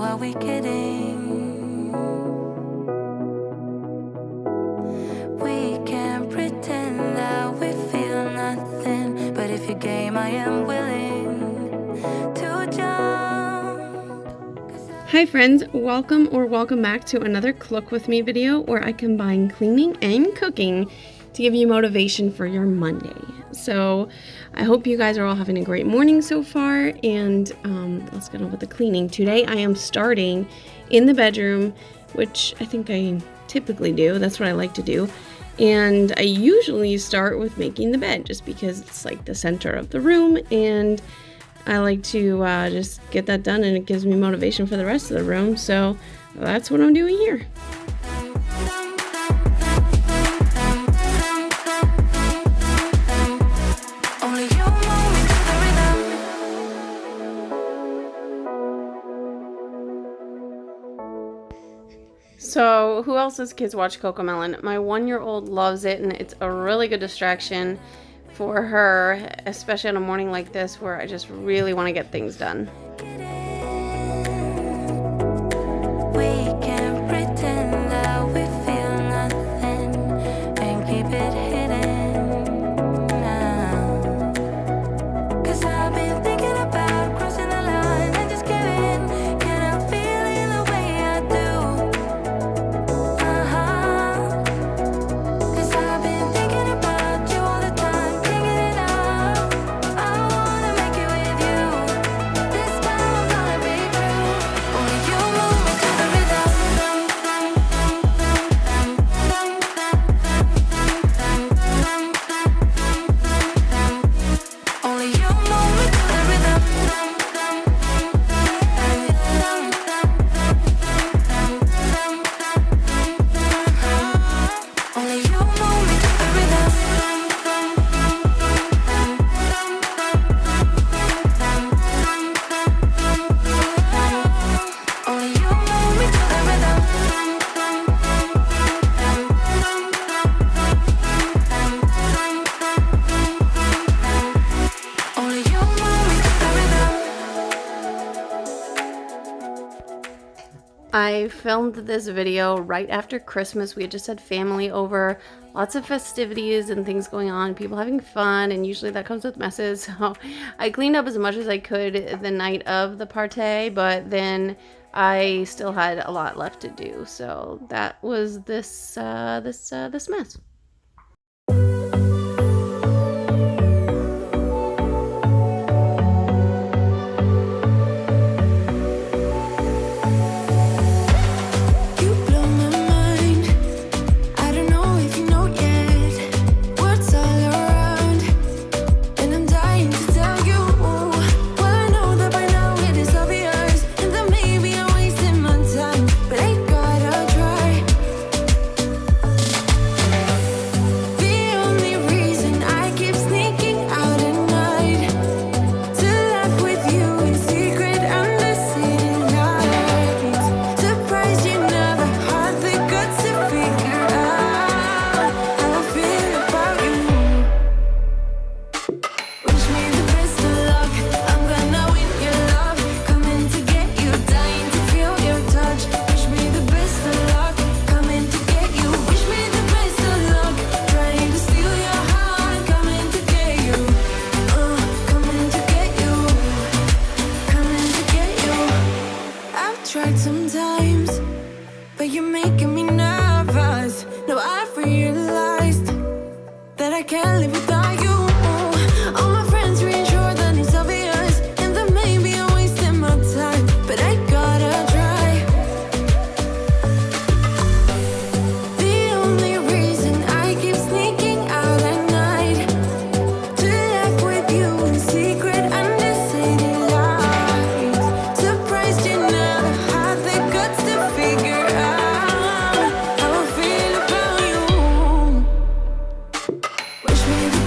are we kidding? We can't pretend that we feel nothing, but if you're game, I am willing to jump. Hi friends, welcome back to another Cook with Me video where I combine cleaning and cooking to give you motivation for your Monday. So I hope you guys are all having a great morning so far, and let's get on with the cleaning. Today I am starting in the bedroom, which I think I typically do. That's what I like to do. And I usually start with making the bed just because it's like the center of the room, and I like to just get that done, and it gives me motivation for the rest of the room. So that's what I'm doing here. So who else's kids watch CoComelon? My 1-year-old loves it, and it's a really good distraction for her, especially on a morning like this where I just really want to get things done. We can't pretend that we feel nothing and keep it hidden now. 'Cause I've been thinking about crossing the line and just giving. Can I feel it the way I do? 'Cause I've been thinking about you all the time, thinking it up. I wanna make it with you. This time I'm gonna be true. Only you move me to the rhythm. Only you move me to the rhythm. Only you move me to the rhythm. Only you move me to the rhythm. Only you move me to the rhythm. I filmed this video right after Christmas. We had just had family over, lots of festivities and things going on, people having fun, and usually that comes with messes. So I cleaned up as much as I could the night of the party, but then I still had a lot left to do. So that was this mess. You blow my mind. I don't know if you know yet. Words all around, and I'm dying to tell you. Well, I know that by now it is obvious, and that maybe I'm wasting my time, but I gotta try. The only reason I keep sneaking out at night to laugh with you in secret under city lights. Surprised you never had the guts to figure out how I feel about you. Wish me the best of luck. I'm gonna win your love. Coming to get you, dying to feel your touch. Wish me the best of luck. Coming to get you. Wish me the best of luck. Trying to steal your heart. Coming to get you. Coming to get you. Coming to get you. I've tried sometimes, but you're making me nervous. No, I've realized that I can't live without you. All my friends reassure that it's obvious, and that maybe I'm wasting my time, but I gotta try. The only reason I keep sneaking out at night to laugh with you in secret under city lights. Surprised you never had the guts to figure out how I feel about you. Wish me the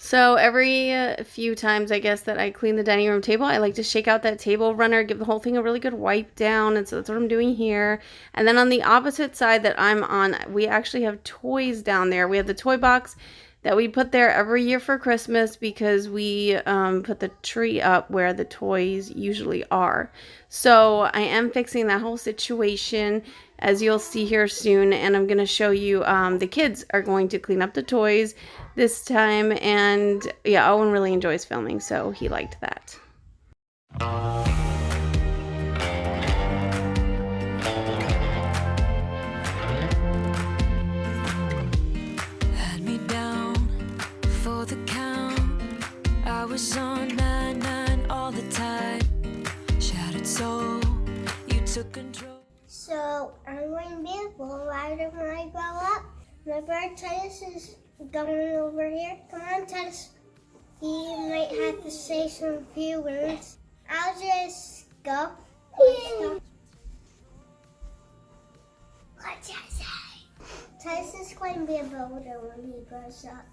So every few times, I guess, that I clean the dining room table, I like to shake out that table runner, give the whole thing a really good wipe down. And so that's what I'm doing here. And then on the opposite side that I'm on, we actually have toys down there. We have the toy box that we put there every year for Christmas because we put the tree up where the toys usually are. So I am fixing that whole situation, as you'll see here soon, and I'm going to show you the kids are going to clean up the toys this time. And yeah, Owen really enjoys filming, so he liked that. Had me down for the count. I was on 9-9 all the time. Shattered soul, you took control. So I'm going to be a bull rider when I grow up. My brother Titus is going over here. Come on, Titus. He might have to say some few words. I'll just go. What did I say? Titus is going to be a builder when he grows up.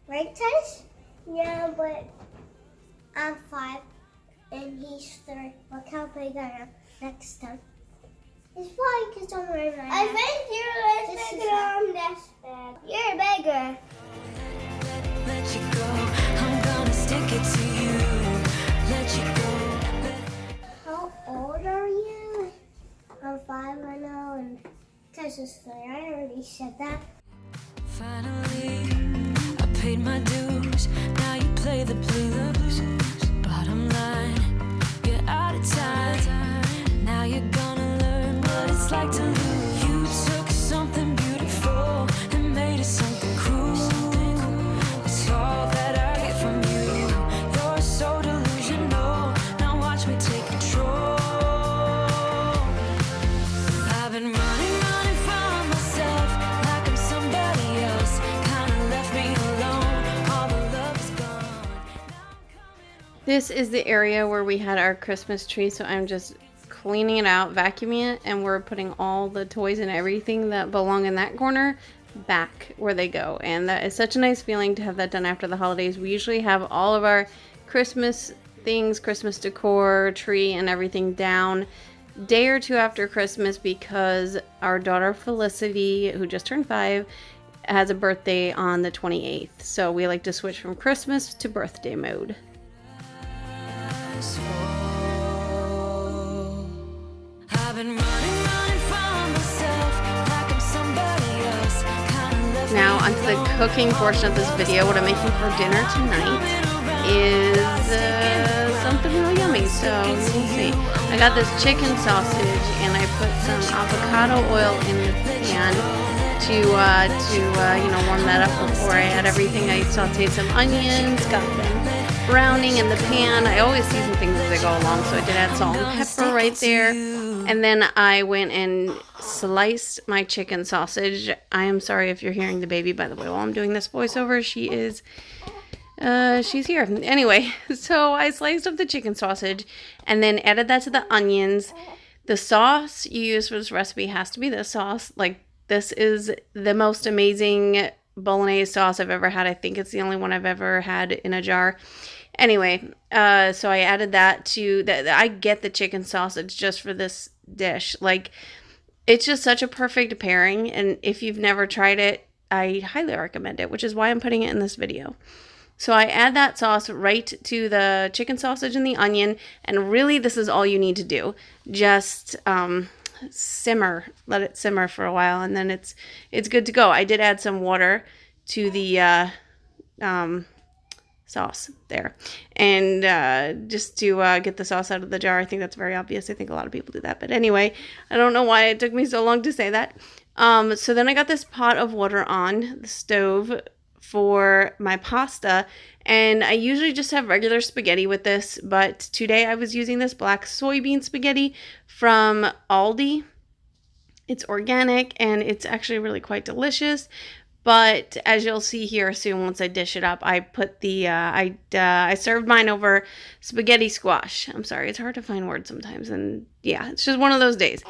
Right, Titus? Yeah, but I'm 5 and he's 3. Look how big I am next time. It's probably because I'm wearing my hat. I think you're bigger on this bag. You're bigger. Let you go, I'm gonna stick it to you. Let you go. How old are you? I'm 5, I know, and Tess is 3. I already said that. Finally, I paid my dues. Now you play the blues. Bottom line, you're out of time. Now you're gonna learn what it's like to lose. You took something beautiful and made it something cruel. It's all that I get from you. You're so delusional. Now watch me take control. I've been running from myself like I'm somebody else. Kinda left me alone. All the love's gone. This is the area where we had our Christmas tree, so I'm just cleaning it out, vacuuming it, and we're putting all the toys and everything that belong in that corner back where they go. And that is such a nice feeling to have that done after the holidays. We usually have all of our Christmas things, Christmas decor, tree, and everything down day or two after Christmas because our daughter Felicity, who just turned 5, has a birthday on the 28th. So we like to switch from Christmas to birthday mode. I've been running from myself like I'm somebody else. Kinda left Now me onto the alone. cooking portion of this video. What I'm making for dinner tonight is something real yummy. So we'll see. I got this chicken sausage and I put some avocado oil in the pan to warm that up before I add everything. I sauteed some onions, got them browning in the pan. I always season things as I go along, so I did add salt and pepper right there. And then I went and sliced my chicken sausage. I am sorry if you're hearing the baby, by the way, while I'm doing this voiceover. She's here. Anyway, so I sliced up the chicken sausage and then added that to the onions. The sauce you use for this recipe has to be this sauce. Like, this is the most amazing bolognese sauce I've ever had. I think it's the only one I've ever had in a jar. Anyway, so I added that to that. I get the chicken sausage just for this dish. Like, it's just such a perfect pairing. And if you've never tried it, I highly recommend it, which is why I'm putting it in this video. So I add that sauce right to the chicken sausage and the onion. And really, this is all you need to do. Just simmer, let it simmer for a while, and then it's good to go. I did add some water to the sauce there, and just to get the sauce out of the jar. I think that's very obvious. I think a lot of people do that, but anyway, I don't know why it took me so long to say that. So then I got this pot of water on the stove for my pasta, and I usually just have regular spaghetti with this, but today I was using this black soybean spaghetti from Aldi. It's organic and it's actually really quite delicious. But as you'll see here soon, once I dish it up, I put the I served mine over spaghetti squash. I'm sorry, it's hard to find words sometimes, and yeah, it's just one of those days.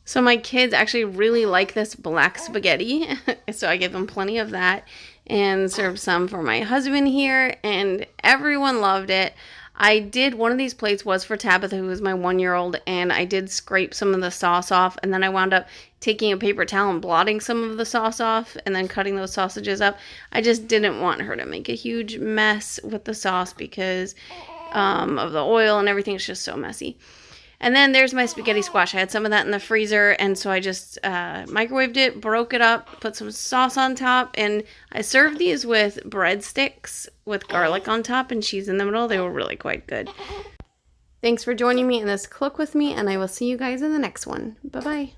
So my kids actually really like this black spaghetti, so I give them plenty of that and served some for my husband here, and everyone loved it. I did, one of these plates was for Tabitha, who is my 1-year-old, and I did scrape some of the sauce off, and then I wound up taking a paper towel and blotting some of the sauce off, and then cutting those sausages up. I just didn't want her to make a huge mess with the sauce because of the oil and everything. It's just so messy. And then there's my spaghetti squash. I had some of that in the freezer, and so I just microwaved it, broke it up, put some sauce on top, and I served these with breadsticks with garlic on top and cheese in the middle. They were really quite good. Thanks for joining me in this Cook with me, and I will see you guys in the next one. Bye-bye.